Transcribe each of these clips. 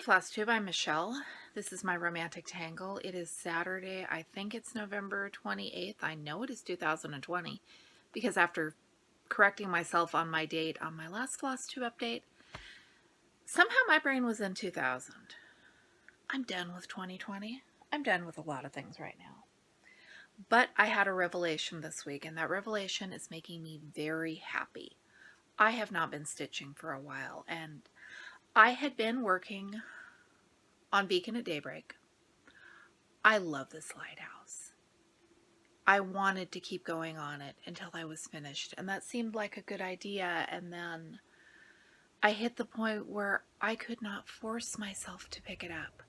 Flosstube, I'm Michelle. This is my romantic tangle. It is Saturday. I think it's November 28th. I know it is 2020 because after correcting myself on my date on my last Flosstube update, somehow my brain was in 2000. I'm done with 2020. I'm done with a lot of things right now. But I had a revelation this week, and that revelation is making me very happy. I have not been stitching for a while, and I had been working on Beacon at Daybreak. I love this lighthouse. I wanted to keep going on it until I was finished, and that seemed like a good idea, and then I hit the point where I could not force myself to pick it up.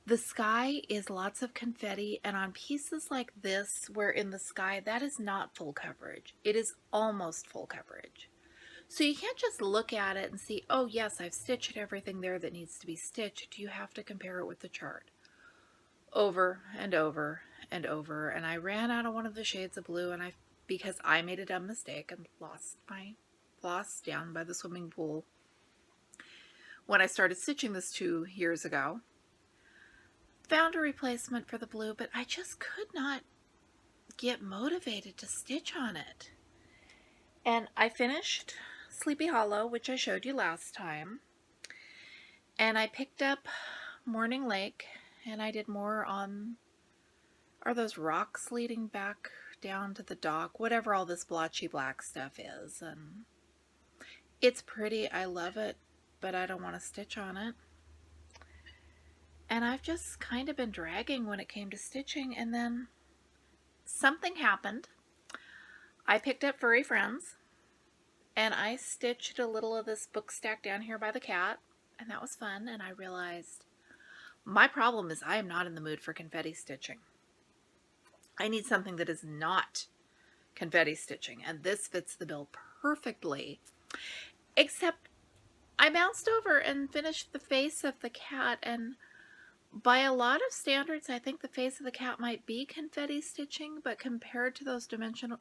The sky is lots of confetti, and on pieces like this, where in the sky, that is not full coverage. It is almost full coverage. So you can't just look at it and see, oh yes, I've stitched everything there that needs to be stitched. You have to compare it with the chart. Over and over and over. And I ran out of one of the shades of blue because I made a dumb mistake and lost my floss down by the swimming pool when I started stitching this 2 years ago. Found a replacement for the blue, but I just could not get motivated to stitch on it. And I finished Sleepy Hollow, which I showed you last time, and I picked up Morning Lake, and I did more on, are those rocks leading back down to the dock, whatever all this blotchy black stuff is. And it's pretty, I love it, but I don't want to stitch on it. And I've just kind of been dragging when it came to stitching, and then something happened. I picked up Furry Friends, and I stitched a little of this book stack down here by the cat, and that was fun. And I realized my problem is I am not in the mood for confetti stitching. I need something that is not confetti stitching, and this fits the bill perfectly. Except I bounced over and finished the face of the cat, and by a lot of standards, I think the face of the cat might be confetti stitching, but compared to those dimensional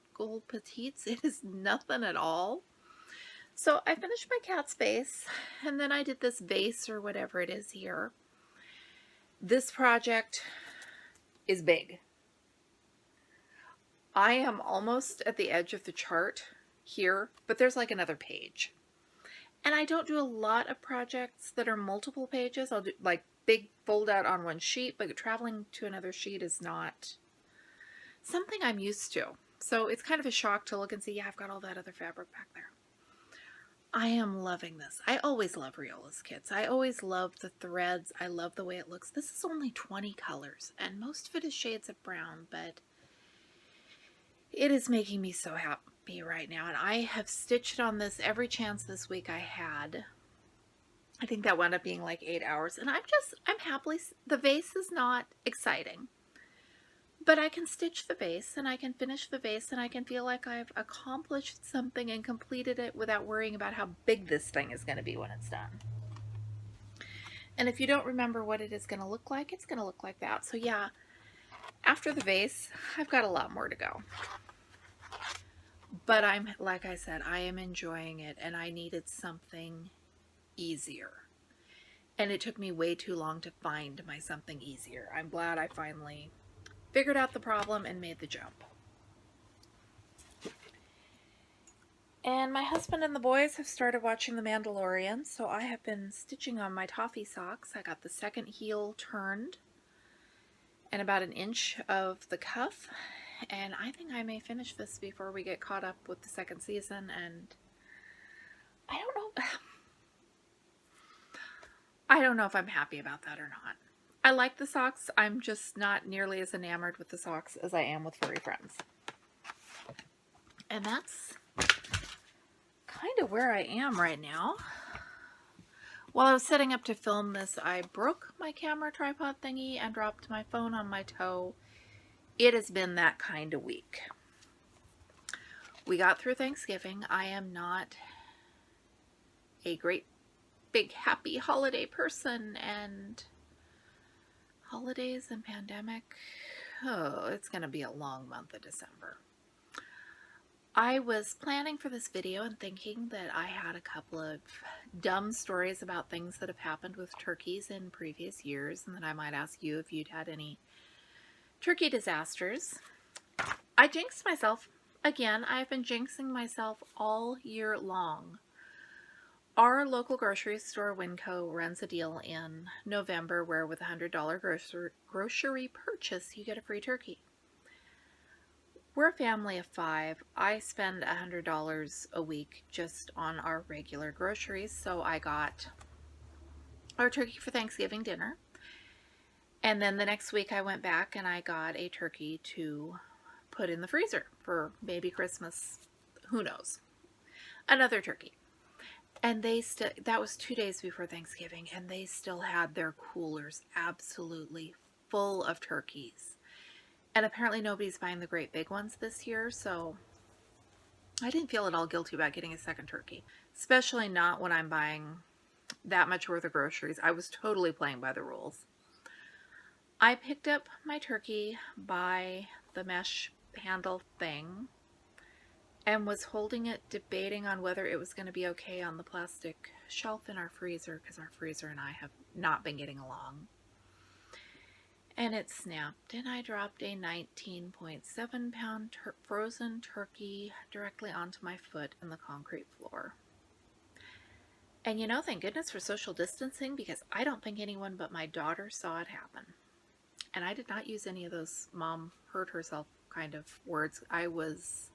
petites, it is nothing at all. So I finished my cat's face, and then I did this vase or whatever it is here. This project is big. I am almost at the edge of the chart here, but there's like another page. And I don't do a lot of projects that are multiple pages. I'll do like big fold out on one sheet, but traveling to another sheet is not something I'm used to. So it's kind of a shock to look and see, yeah, I've got all that other fabric back there. I am loving this. I always love Riola's kits. I always love the threads. I love the way it looks. This is only 20 colors, and most of it is shades of brown, but it is making me so happy right now. And I have stitched on this every chance this week I had. I think that wound up being like 8 hours, and I'm happily, the vase is not exciting, but I can stitch the vase, and I can finish the vase, and I can feel like I've accomplished something and completed it without worrying about how big this thing is going to be when it's done. And if you don't remember what it is going to look like, it's going to look like that. So yeah, after the vase, I've got a lot more to go. But like I said, I am enjoying it, and I needed something easier. And it took me way too long to find my something easier. I'm glad I finally figured out the problem and made the jump. And my husband and the boys have started watching The Mandalorian, so I have been stitching on my toffee socks. I got the second heel turned and about 1 inch of the cuff, and I think I may finish this before we get caught up with the second season. And I don't know if I'm happy about that or not. I like the socks. I'm just not nearly as enamored with the socks as I am with Furry Friends. And that's kind of where I am right now. While I was setting up to film this, I broke my camera tripod thingy and dropped my phone on my toe. It has been that kind of week. We got through Thanksgiving. I am not a great big happy holiday person, and holidays and pandemic, oh, it's going to be a long month of December. I was planning for this video and thinking that I had a couple of dumb stories about things that have happened with turkeys in previous years, and then I might ask you if you'd had any turkey disasters. I jinxed myself. Again, I've been jinxing myself all year long. Our local grocery store, Winco, runs a deal in November where with a $100 grocery purchase, you get a free turkey. We're a family of 5. I spend $100 a week just on our regular groceries, so I got our turkey for Thanksgiving dinner. And then the next week I went back and I got a turkey to put in the freezer for maybe Christmas, who knows. Another turkey. And that was 2 days before Thanksgiving, and they still had their coolers absolutely full of turkeys. And apparently nobody's buying the great big ones this year, so I didn't feel at all guilty about getting a second turkey, especially not when I'm buying that much worth of groceries. I was totally playing by the rules. I picked up my turkey by the mesh handle thing and was holding it, debating on whether it was going to be okay on the plastic shelf in our freezer, because our freezer and I have not been getting along. And it snapped, and I dropped a 19.7 pound frozen turkey directly onto my foot in the concrete floor. And thank goodness for social distancing, because I don't think anyone but my daughter saw it happen. And I did not use any of those mom hurt herself kind of words. I was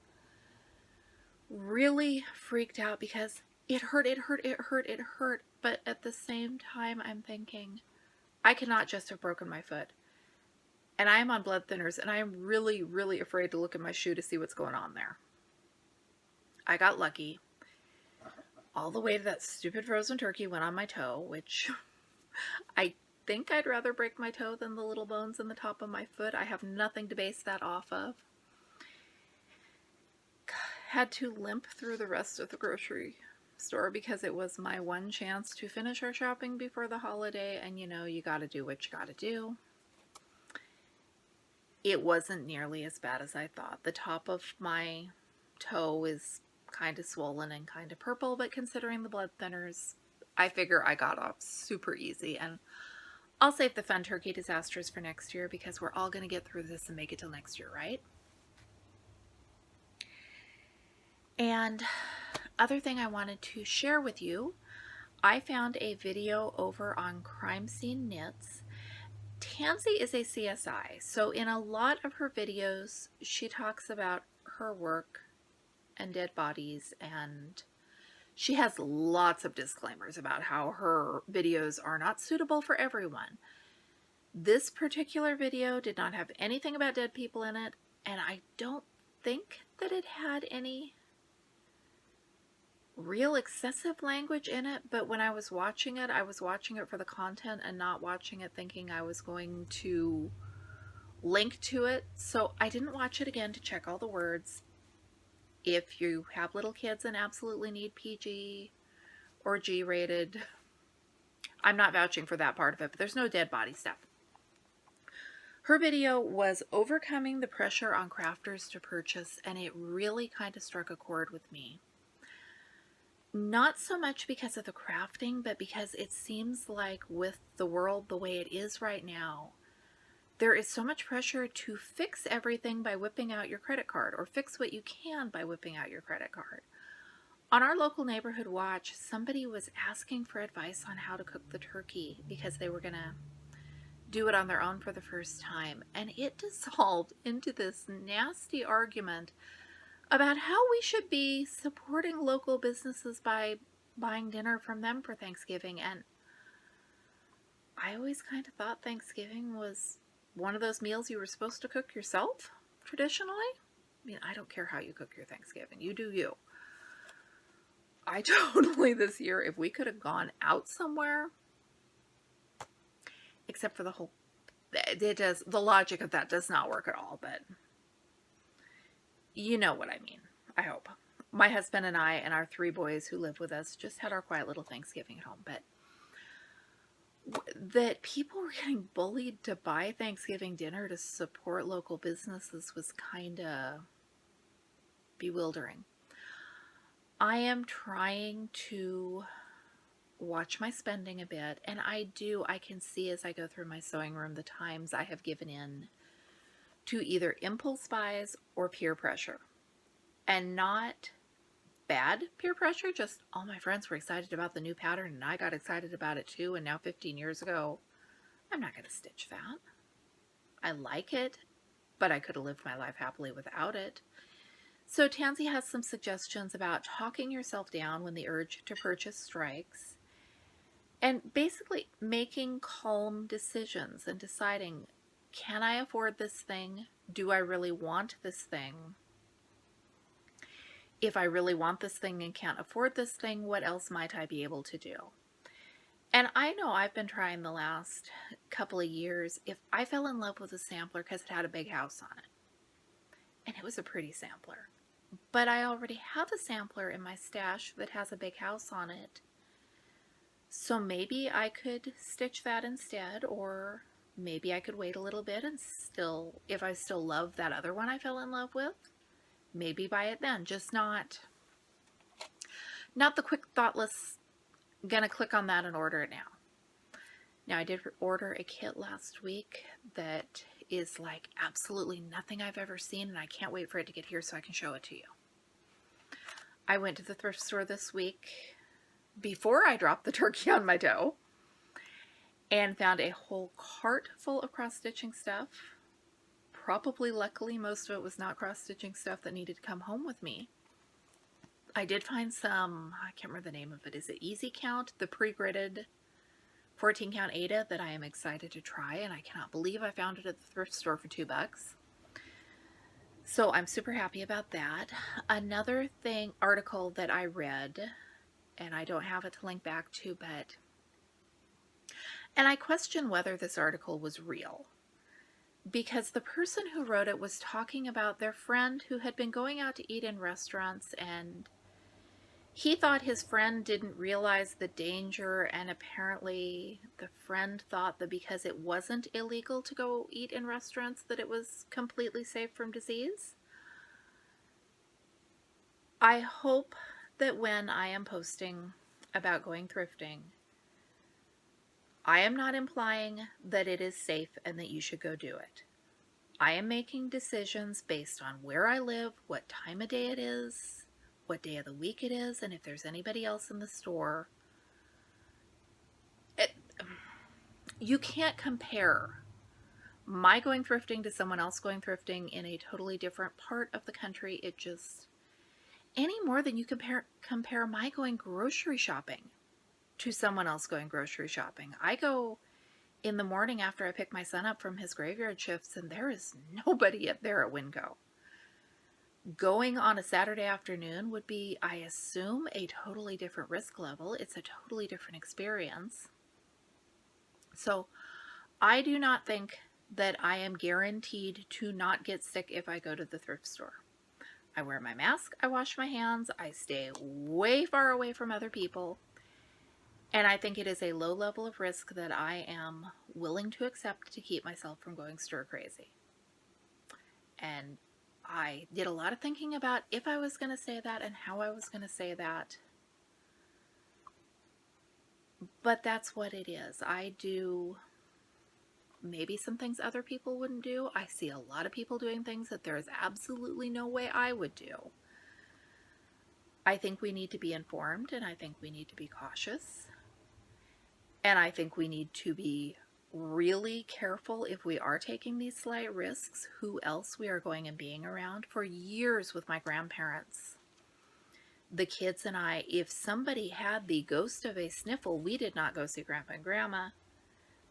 really freaked out because it hurt. But at the same time, I'm thinking, I cannot just have broken my foot. And I am on blood thinners, and I am really, really afraid to look at my shoe to see what's going on there. I got lucky. All the weight of that stupid frozen turkey went on my toe, which I think I'd rather break my toe than the little bones in the top of my foot. I have nothing to base that off of. Had to limp through the rest of the grocery store because it was my one chance to finish our shopping before the holiday, and you gotta do what you gotta do. It wasn't nearly as bad as I thought. The top of my toe is kind of swollen and kind of purple, but considering the blood thinners, I figure I got off super easy, and I'll save the fun turkey disasters for next year, because we're all going to get through this and make it till next year, right? And other thing I wanted to share with you, I found a video over on Crime Scene Knits. Tansy is a CSI, so in a lot of her videos, she talks about her work and dead bodies, and she has lots of disclaimers about how her videos are not suitable for everyone. This particular video did not have anything about dead people in it, and I don't think that it had any real excessive language in it, but when I was watching it for the content and not watching it thinking I was going to link to it. So I didn't watch it again to check all the words. If you have little kids and absolutely need PG or G rated, I'm not vouching for that part of it, but there's no dead body stuff. Her video was overcoming the pressure on crafters to purchase, and it really kind of struck a chord with me. Not so much because of the crafting, but because it seems like with the world the way it is right now, there is so much pressure to fix everything by whipping out your credit card, or fix what you can by whipping out your credit card. On our local neighborhood watch, somebody was asking for advice on how to cook the turkey because they were going to do it on their own for the first time. And it dissolved into this nasty argument about how we should be supporting local businesses by buying dinner from them for Thanksgiving. And I always kind of thought Thanksgiving was one of those meals you were supposed to cook yourself, traditionally. I mean, I don't care how you cook your Thanksgiving. You do you. I totally, this year, if we could have gone out somewhere, except for the logic of that does not work at all, but you know what I mean, I hope. My husband and I and our 3 boys who live with us just had our quiet little Thanksgiving at home, but that people were getting bullied to buy Thanksgiving dinner to support local businesses was kind of bewildering. I am trying to watch my spending a bit, and I can see as I go through my sewing room the times I have given in to either impulse buys or peer pressure. And not bad peer pressure, just all my friends were excited about the new pattern and I got excited about it too, and now 15 years ago, I'm not going to stitch that. I like it, but I could have lived my life happily without it. So Tansy has some suggestions about talking yourself down when the urge to purchase strikes, and basically making calm decisions and deciding, can I afford this thing? Do I really want this thing? If I really want this thing and can't afford this thing, what else might I be able to do? And I know I've been trying the last couple of years, if I fell in love with a sampler because it had a big house on it, and it was a pretty sampler, but I already have a sampler in my stash that has a big house on it, so maybe I could stitch that instead, or maybe I could wait a little bit and still, if I still love that other one I fell in love with, maybe buy it then. Just not the quick, thoughtless, gonna click on that and order it now. Now, I did order a kit last week that is like absolutely nothing I've ever seen, and I can't wait for it to get here so I can show it to you. I went to the thrift store this week before I dropped the turkey on my toe and found a whole cart full of cross-stitching stuff. Probably, luckily, most of it was not cross-stitching stuff that needed to come home with me. I did find some, I can't remember the name of it. Is it Easy Count? The pre-gridded 14 count Ada that I am excited to try, and I cannot believe I found it at the thrift store for $2. So I'm super happy about that. Another article that I read, and I don't have it to link back to, and I question whether this article was real, because the person who wrote it was talking about their friend who had been going out to eat in restaurants, and he thought his friend didn't realize the danger, and apparently the friend thought that because it wasn't illegal to go eat in restaurants that it was completely safe from disease. I hope that when I am posting about going thrifting, I am not implying that it is safe and that you should go do it. I am making decisions based on where I live, what time of day it is, what day of the week it is, and if there's anybody else in the store. You can't compare my going thrifting to someone else going thrifting in a totally different part of the country. It just, any more than you compare my going grocery shopping to someone else going grocery shopping. I go in the morning after I pick my son up from his graveyard shifts, and there is nobody there at Winco. Going on a Saturday afternoon would be, I assume, a totally different risk level. It's a totally different experience. So I do not think that I am guaranteed to not get sick if I go to the thrift store. I wear my mask, I wash my hands, I stay way far away from other people, and I think it is a low level of risk that I am willing to accept to keep myself from going stir crazy. And I did a lot of thinking about if I was going to say that and how I was going to say that. But that's what it is. I do maybe some things other people wouldn't do. I see a lot of people doing things that there is absolutely no way I would do. I think we need to be informed, and I think we need to be cautious. And I think we need to be really careful if we are taking these slight risks, who else we are going and being around. For years with my grandparents, the kids and I, if somebody had the ghost of a sniffle, we did not go see Grandpa and Grandma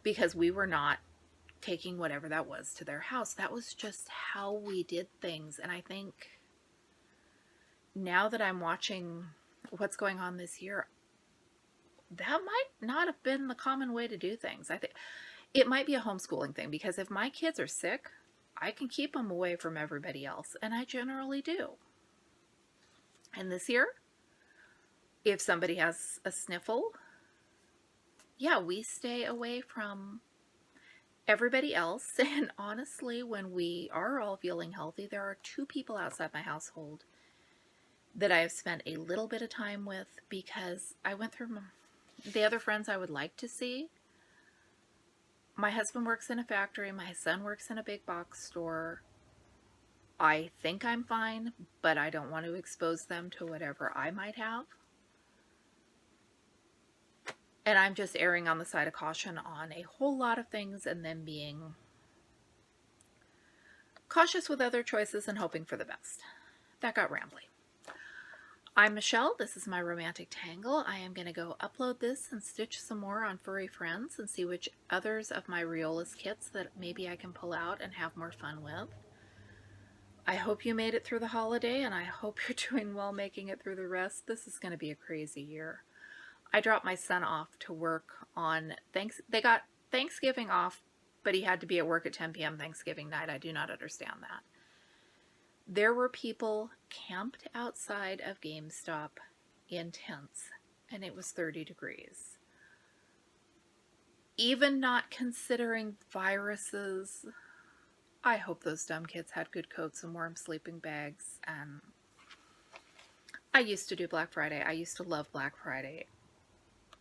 because we were not taking whatever that was to their house. That was just how we did things. And I think now that I'm watching what's going on this year, that might not have been the common way to do things. I think it might be a homeschooling thing, because if my kids are sick, I can keep them away from everybody else, and I generally do. And this year, if somebody has a sniffle, yeah, we stay away from everybody else. And honestly, when we are all feeling healthy, there are 2 people outside my household that I have spent a little bit of time with because I went through the other friends I would like to see. My husband works in a factory. My son works in a big box store. I think I'm fine, but I don't want to expose them to whatever I might have. And I'm just erring on the side of caution on a whole lot of things and then being cautious with other choices and hoping for the best. That got rambly. I'm Michelle. This is my romantic tangle. I am going to go upload this and stitch some more on Furry Friends and see which others of my Riolas kits that maybe I can pull out and have more fun with. I hope you made it through the holiday, and I hope you're doing well making it through the rest. This is going to be a crazy year. I dropped my son off to work on they got Thanksgiving off, but he had to be at work at 10 p.m. Thanksgiving night. I do not understand that. There were people camped outside of GameStop in tents, and it was 30 degrees. Even not considering viruses, I hope those dumb kids had good coats and warm sleeping bags. And I used to do Black Friday. I used to love Black Friday,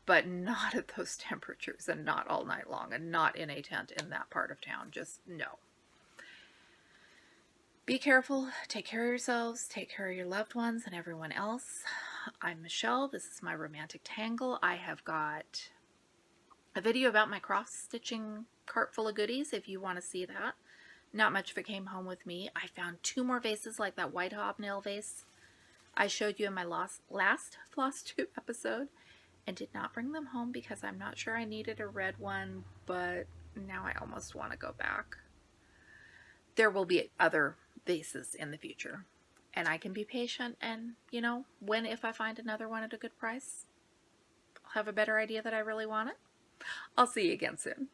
but not at those temperatures and not all night long and not in a tent in that part of town. Just no. Be careful, take care of yourselves, take care of your loved ones and everyone else. I'm Michelle. This is my romantic tangle. I have got a video about my cross-stitching cart full of goodies if you want to see that. Not much of it came home with me. I found 2 more vases like that white hobnail vase I showed you in my last Flosstube episode and did not bring them home because I'm not sure I needed a red one, but now I almost want to go back. There will be other vases in the future, and I can be patient, and if I find another one at a good price, I'll have a better idea that I really want it. I'll see you again soon.